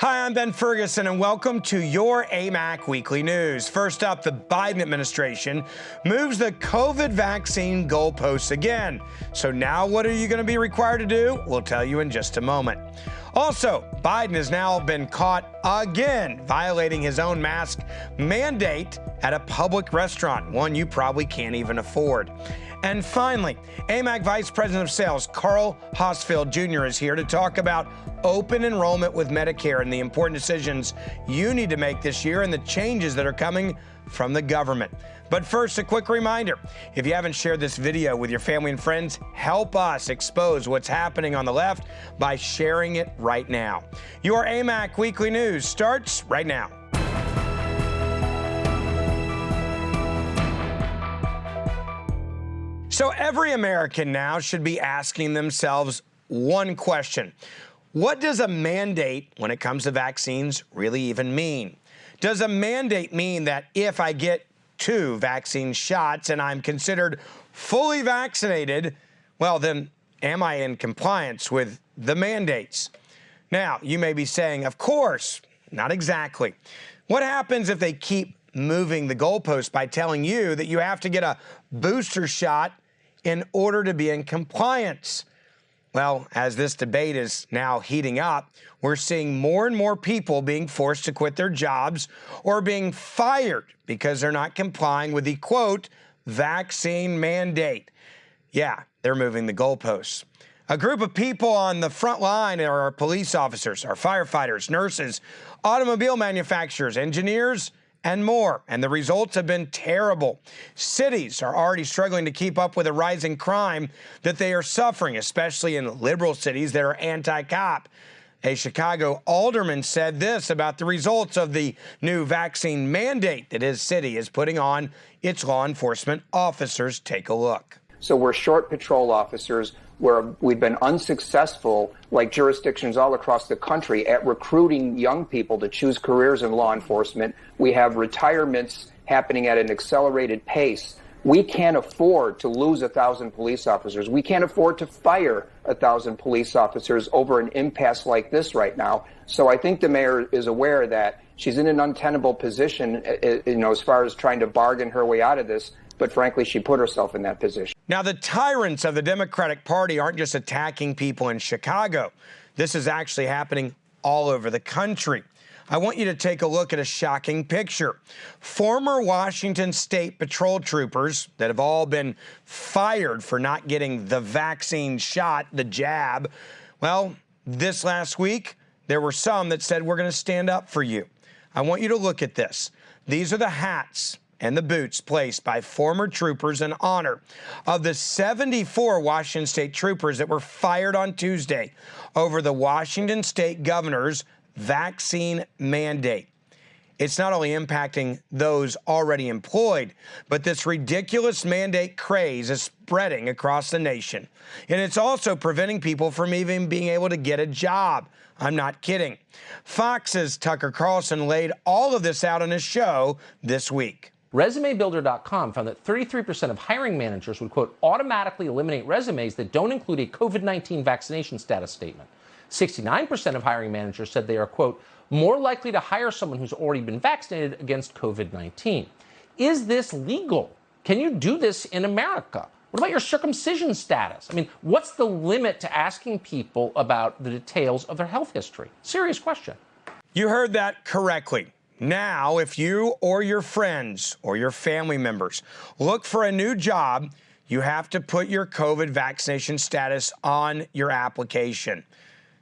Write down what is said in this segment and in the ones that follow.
Hi, I'm Ben Ferguson, and welcome to your Amac Weekly News. First up, the Biden administration moves the COVID vaccine goalposts again. So now what are you going to be required to do? We'll tell you in just a moment. Also, Biden has now been caught again violating his own mask mandate at a public restaurant, one you probably can't even afford. And finally, Amac Vice President of Sales Carl Hohsfield Jr. is here to talk about open enrollment with Medicare and the important decisions you need to make this year and the changes that are coming from the government. But first, a quick reminder. If you haven't shared this video with your family and friends, help us expose what's happening on the left by sharing it right now. Your Amac Weekly News starts right now. So every American now should be asking themselves one question. What does a mandate when it comes to vaccines really even mean? Does a mandate mean that if I get 2 vaccine shots and I'm considered fully vaccinated, well, then am I in compliance with the mandates? Now, you may be saying, of course, not exactly. What happens if they keep moving the goalpost by telling you that you have to get a booster shot in order to be in compliance? Well, as this debate is now heating up, we're seeing more and more people being forced to quit their jobs or being fired because they're not complying with the, quote, vaccine mandate. Yeah, they're moving the goalposts. A group of people on the front line are our police officers, our firefighters, nurses, automobile manufacturers, engineers, and more. And the results have been terrible. Cities are already struggling to keep up with the rising crime that they are suffering, especially in liberal cities that are anti-cop. A Chicago alderman said this about the results of the new vaccine mandate that his city is putting on its law enforcement officers. Take a look. So we're short patrol officers, where we've been unsuccessful, like jurisdictions all across the country, at recruiting young people to choose careers in law enforcement. We have retirements happening at an accelerated pace. We can't afford to lose 1,000 police officers. We can't afford to fire 1,000 police officers over an impasse like this right now. So I think the mayor is aware that she's in an untenable position, as far as trying to bargain her way out of this. But frankly, she put herself in that position. Now, the tyrants of the Democratic Party aren't just attacking people in Chicago. This is actually happening all over the country. I want you to take a look at a shocking picture. Former Washington State Patrol troopers that have all been fired for not getting the vaccine shot, the jab. Well, this last week, there were some that said, we're going to stand up for you. I want you to look at this. These are the hats and the boots placed by former troopers in honor of the 74 Washington State troopers that were fired on Tuesday over the Washington State governor's vaccine mandate. It's not only impacting those already employed, but this ridiculous mandate craze is spreading across the nation. And it's also preventing people from even being able to get a job. I'm not kidding. Fox's Tucker Carlson laid all of this out on his show this week. ResumeBuilder.com found that 33% of hiring managers would, quote, automatically eliminate resumes that don't include a COVID-19 vaccination status statement. 69% of hiring managers said they are, quote, more likely to hire someone who's already been vaccinated against COVID-19. Is this legal? Can you do this in America? What about your circumcision status? I mean, what's the limit to asking people about the details of their health history? Serious question. You heard that correctly. Now, if you or your friends or your family members look for a new job, you have to put your COVID vaccination status on your application.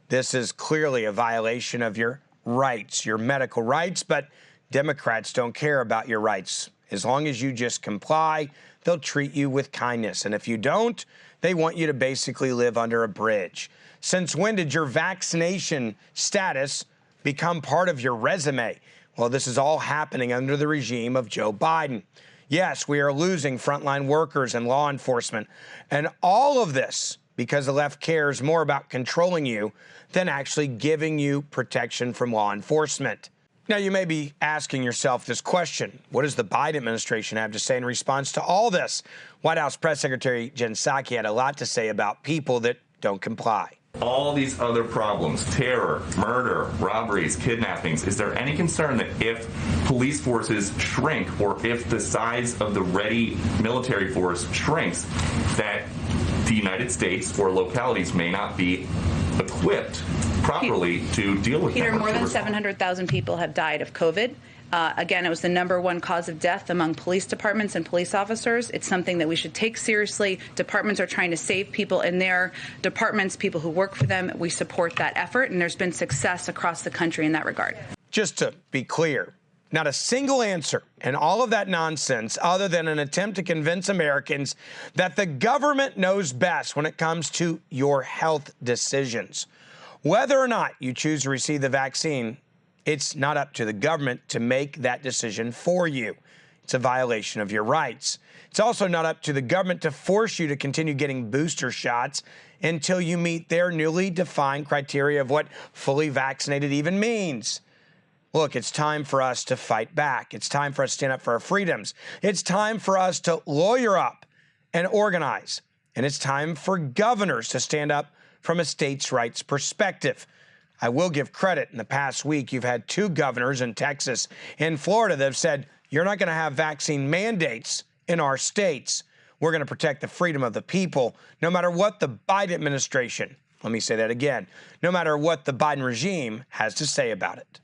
This is clearly a violation of your rights, your medical rights, but Democrats don't care about your rights. As long as you just comply, they'll treat you with kindness. And if you don't, they want you to basically live under a bridge. Since when did your vaccination status become part of your resume? Well, this is all happening under the regime of Joe Biden. Yes, we are losing frontline workers and law enforcement. And all of this because the left cares more about controlling you than actually giving you protection from law enforcement. Now, you may be asking yourself this question. What does the Biden administration have to say in response to all this? White House Press Secretary Jen Psaki had a lot to say about people that don't comply. All these other problems, terror, murder, robberies, kidnappings, is there any concern that if police forces shrink or if the size of the ready military force shrinks, that the United States or localities may not be equipped properly to deal with Peter, that? more than 700,000 people have died of COVID. Again, it was the #1 cause of death among police departments and police officers. It's something that we should take seriously. Departments are trying to save people in their departments, people who work for them. We support that effort, and there's been success across the country in that regard. Just to be clear, not a single answer in all of that nonsense other than an attempt to convince Americans that the government knows best when it comes to your health decisions. Whether or not you choose to receive the vaccine, it's not up to the government to make that decision for you. It's a violation of your rights. It's also not up to the government to force you to continue getting booster shots until you meet their newly defined criteria of what fully vaccinated even means. Look, it's time for us to fight back. It's time for us to stand up for our freedoms. It's time for us to lawyer up and organize. And it's time for governors to stand up from a states' rights perspective. I will give credit. In the past week, you've had 2 governors in Texas and Florida that have said, you're not going to have vaccine mandates in our states. We're going to protect the freedom of the people, no matter what the Biden administration, let me say that again, no matter what the Biden regime has to say about it.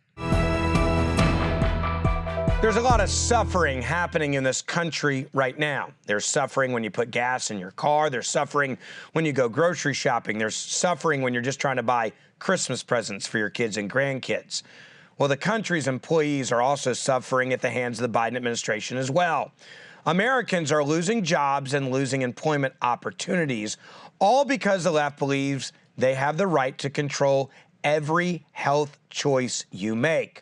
There's a lot of suffering happening in this country right now. There's suffering when you put gas in your car. There's suffering when you go grocery shopping. There's suffering when you're just trying to buy Christmas presents for your kids and grandkids. Well, the country's employees are also suffering at the hands of the Biden administration as well. Americans are losing jobs and losing employment opportunities, all because the left believes they have the right to control every health choice you make.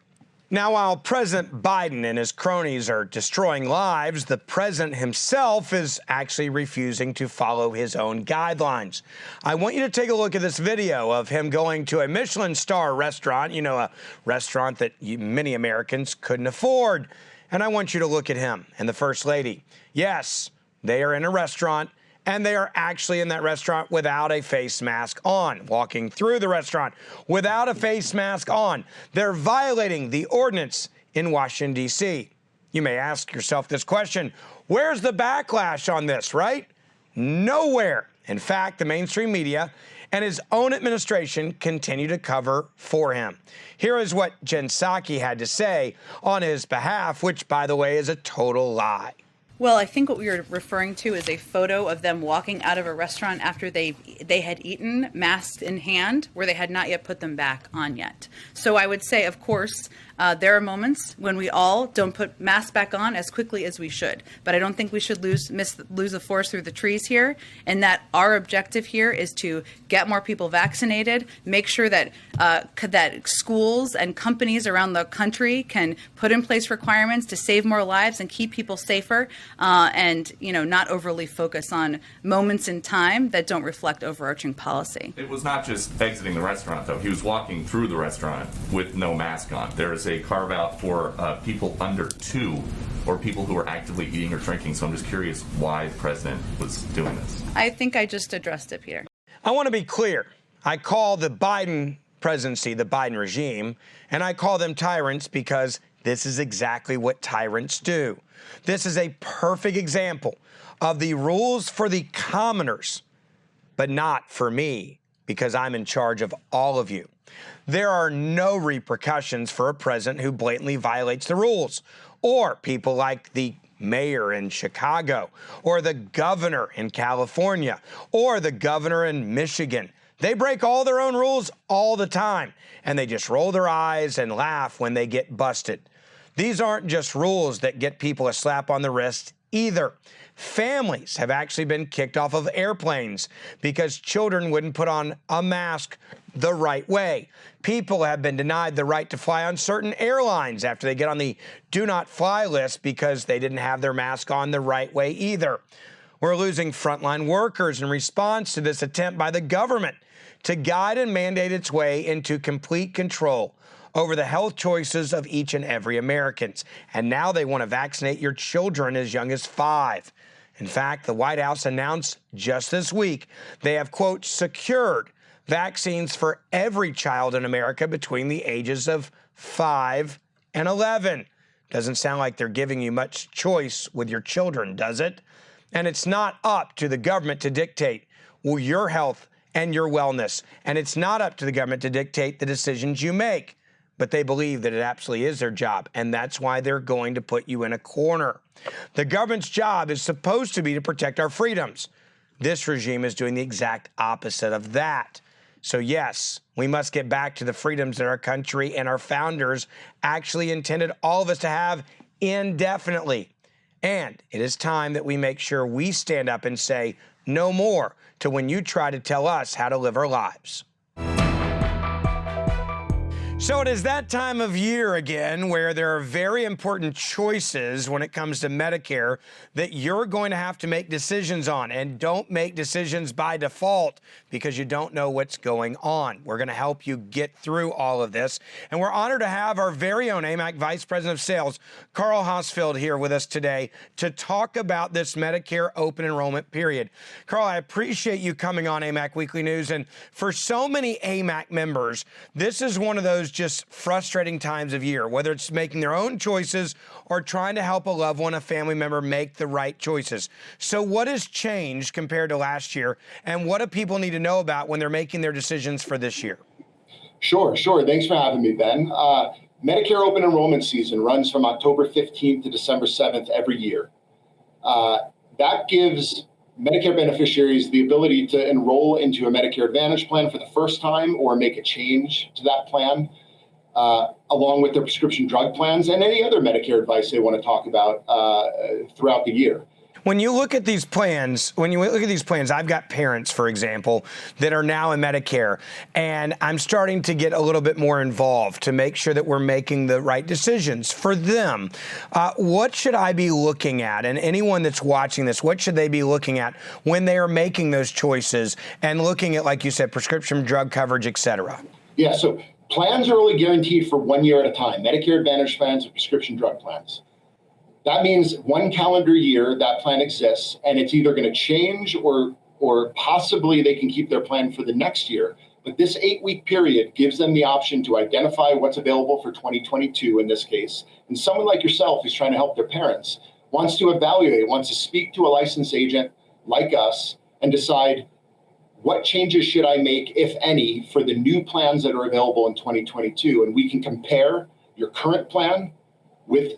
Now, while President Biden and his cronies are destroying lives, the president himself is actually refusing to follow his own guidelines. I want you to take a look at this video of him going to a Michelin star restaurant, you know, a restaurant that many Americans couldn't afford. And I want you to look at him and the First Lady. Yes, they are in a restaurant, and they are actually in that restaurant without a face mask on, walking through the restaurant without a face mask on. They're violating the ordinance in Washington, D.C. You may ask yourself this question, where's the backlash on this, right? Nowhere. In fact, the mainstream media and his own administration continue to cover for him. Here is what Jen Psaki had to say on his behalf, which, by the way, is a total lie. Well, I think what we were referring to is a photo of them walking out of a restaurant after they had eaten, masks in hand, where they had not yet put them back on yet. So I would say, of course, there are moments when we all don't put masks back on as quickly as we should. But I don't think we should lose the forest through the trees here, and that our objective here is to get more people vaccinated, make sure that that schools and companies around the country can put in place requirements to save more lives and keep people safer, and not overly focus on moments in time that don't reflect overarching policy. It was not just exiting the restaurant, though. He was walking through the restaurant with no mask on. There is a carve out for people under 2 or people who are actively eating or drinking. So I'm just curious why the president was doing this. I think I just addressed it, Peter. I want to be clear. I call the Biden presidency the Biden regime, and I call them tyrants because this is exactly what tyrants do. This is a perfect example of the rules for the commoners, but not for me, because I'm in charge of all of you. There are no repercussions for a president who blatantly violates the rules, or people like the mayor in Chicago, or the governor in California, or the governor in Michigan. They break all their own rules all the time, and they just roll their eyes and laugh when they get busted. These aren't just rules that get people a slap on the wrist either. Families have actually been kicked off of airplanes because children wouldn't put on a mask the right way. People have been denied the right to fly on certain airlines after they get on the do not fly list because they didn't have their mask on the right way either. We're losing frontline workers in response to this attempt by the government to guide and mandate its way into complete control over the health choices of each and every American. And now they want to vaccinate your children as young as 5. In fact, the White House announced just this week they have, quote, secured vaccines for every child in America between the ages of 5 and 11. Doesn't sound like they're giving you much choice with your children, does it? And it's not up to the government to dictate your health and your wellness. And it's not up to the government to dictate the decisions you make. But they believe that it absolutely is their job, and that's why they're going to put you in a corner. The government's job is supposed to be to protect our freedoms. This regime is doing the exact opposite of that. So yes, we must get back to the freedoms that our country and our founders actually intended all of us to have indefinitely. And it is time that we make sure we stand up and say no more to when you try to tell us how to live our lives. So it is that time of year again where there are very important choices when it comes to Medicare that you're going to have to make decisions on. And don't make decisions by default because you don't know what's going on. We're going to help you get through all of this. And we're honored to have our very own Amac Vice President of Sales, Carl Hohsfield, here with us today to talk about this Medicare Open Enrollment period. Carl, I appreciate you coming on Amac Weekly News. And for so many Amac members, this is one of those just frustrating times of year, whether it's making their own choices or trying to help a loved one, a family member make the right choices. So what has changed compared to last year, and what do people need to know about when they're making their decisions for this year? Sure. Thanks for having me, Ben. Medicare Open Enrollment season runs from October 15th to December 7th every year. That gives Medicare beneficiaries the ability to enroll into a Medicare Advantage plan for the first time or make a change to that plan, along with their prescription drug plans and any other Medicare advice they want to talk about throughout the year. When you look at these plans, I've got parents, for example, that are now in Medicare, and I'm starting to get a little bit more involved to make sure that we're making the right decisions for them. What should I be looking at? And anyone that's watching this, what should they be looking at when they are making those choices and looking at, like you said, prescription drug coverage, et cetera? Yeah, so plans are only guaranteed for 1 year at a time, Medicare Advantage plans and prescription drug plans. That means 1 calendar year that plan exists, and it's either going to change or possibly they can keep their plan for the next year. But this 8-week period gives them the option to identify what's available for 2022 in this case. And someone like yourself who's trying to help their parents wants to evaluate, wants to speak to a licensed agent like us and decide what changes should I make, if any, for the new plans that are available in 2022. And we can compare your current plan with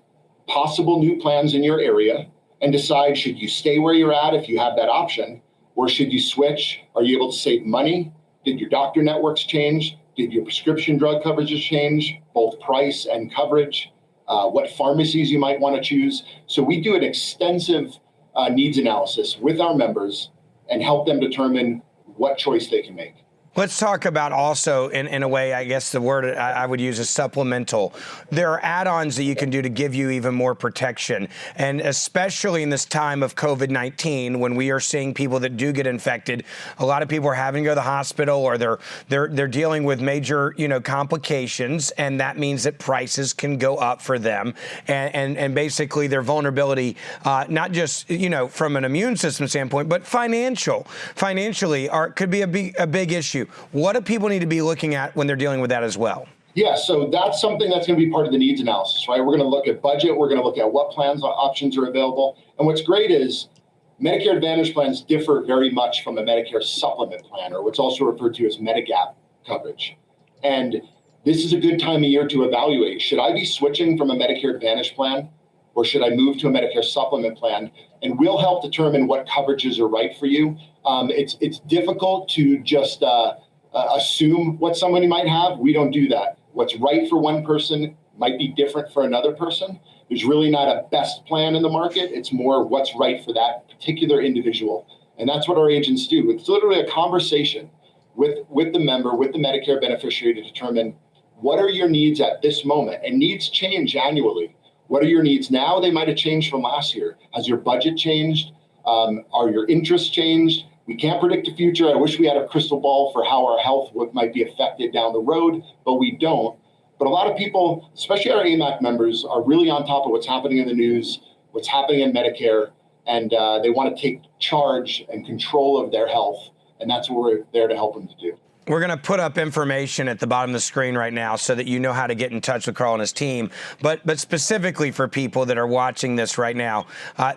possible new plans in your area and decide, should you stay where you're at if you have that option, or should you switch? Are you able to save money? Did your doctor networks change? Did your prescription drug coverages change, both price and coverage? What pharmacies you might want to choose? So we do an extensive needs analysis with our members and help them determine what choice they can make. Let's talk about also, in a way, I guess the word I would use is supplemental. There are add-ons that you can do to give you even more protection. And especially in this time of COVID-19, when we are seeing people that do get infected, a lot of people are having to go to the hospital, or they're dealing with major, complications. And that means that prices can go up for them. And basically their vulnerability, not just, from an immune system standpoint, but financially could be a big issue. What do people need to be looking at when they're dealing with that as well? Yeah, so that's something that's going to be part of the needs analysis, right? We're going to look at budget. We're going to look at what plans options are available. And what's great is Medicare Advantage plans differ very much from a Medicare supplement plan, or what's also referred to as Medigap coverage. And this is a good time of year to evaluate. Should I be switching from a Medicare Advantage plan, or should I move to a Medicare supplement plan? And we'll help determine what coverages are right for you. It's difficult to just assume what somebody might have. We don't do that. What's right for one person might be different for another person. There's really not a best plan in the market. It's more what's right for that particular individual. And that's what our agents do. It's literally a conversation with the member, with the Medicare beneficiary, to determine what are your needs at this moment. And needs change annually. What are your needs now? They might have changed from last year. Has your budget changed? Are your interests changed? We can't predict the future. I wish we had a crystal ball for how our health might be affected down the road, but we don't. But a lot of people, especially our AMAC members, are really on top of what's happening in the news, what's happening in Medicare, and they want to take charge and control of their health. And that's what we're there to help them to do. We're going to put up information at the bottom of the screen right now so that you know how to get in touch with Carl and his team. But specifically for people that are watching this right now,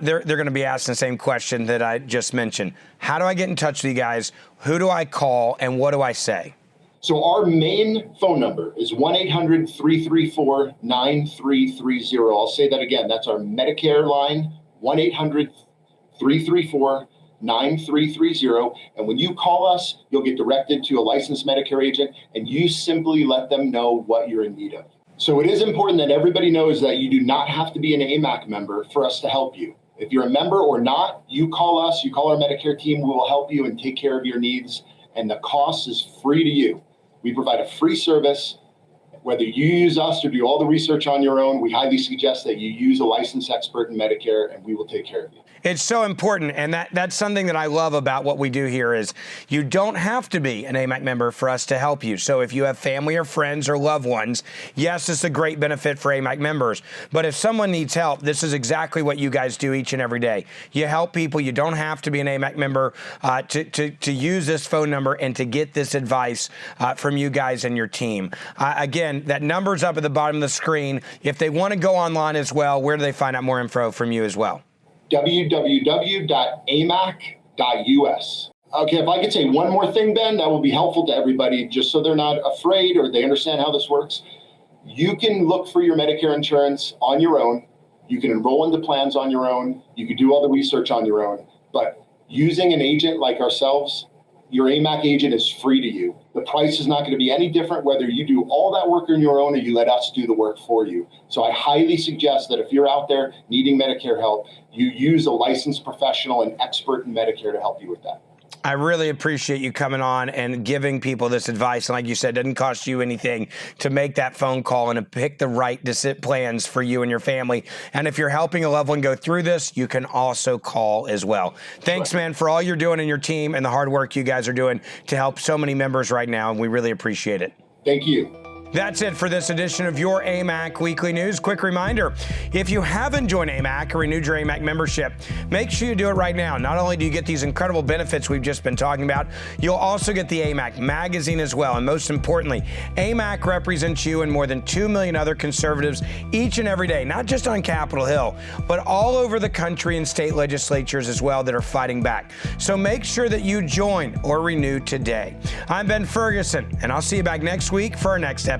they're going to be asking the same question that I just mentioned. How do I get in touch with you guys? Who do I call? And what do I say? So our main phone number is 1-800-334-9330. I'll say that again. That's our Medicare line, 1-800-334-9330. And when you call us, you'll get directed to a licensed Medicare agent, and you simply let them know what you're in need of. So it is important that everybody knows that you do not have to be an AMAC member for us to help you. If you're a member or not, you call us, you call our Medicare team, we will help you and take care of your needs. And the cost is free to you. We provide a free service. Whether you use us or do all the research on your own, we highly suggest that you use a licensed expert in Medicare, and we will take care of you. It's so important, and that's something that I love about what we do here is you don't have to be an AMAC member for us to help you. So if you have family or friends or loved ones, yes, it's a great benefit for AMAC members. But if someone needs help, this is exactly what you guys do each and every day. You help people. You don't have to be an AMAC member to use this phone number and to get this advice from you guys and your team. Again, that number's up at the bottom of the screen. If they want to go online as well, where do they find out more info from you as well? www.amac.us. Okay, if I could say one more thing, Ben, that will be helpful to everybody, just so they're not afraid or they understand how this works. You can look for your Medicare insurance on your own. You can enroll into plans on your own. You can do all the research on your own. But using an agent like ourselves, your AMAC agent is free to you. The price is not going to be any different whether you do all that work on your own or you let us do the work for you. So I highly suggest that if you're out there needing Medicare help, you use a licensed professional and expert in Medicare to help you with that. I really appreciate you coming on and giving people this advice. And like you said, it doesn't cost you anything to make that phone call and to pick the right plans for you and your family. And if you're helping a loved one go through this, you can also call as well. Thanks, man, for all you're doing and your team and the hard work you guys are doing to help so many members right now. And we really appreciate it. Thank you. That's it for this edition of your AMAC Weekly News. Quick reminder, if you haven't joined AMAC or renewed your AMAC membership, make sure you do it right now. Not only do you get these incredible benefits we've just been talking about, you'll also get the AMAC magazine as well. And most importantly, AMAC represents you and more than 2 million other conservatives each and every day, not just on Capitol Hill, but all over the country and state legislatures as well that are fighting back. So make sure that you join or renew today. I'm Ben Ferguson, and I'll see you back next week for our next episode.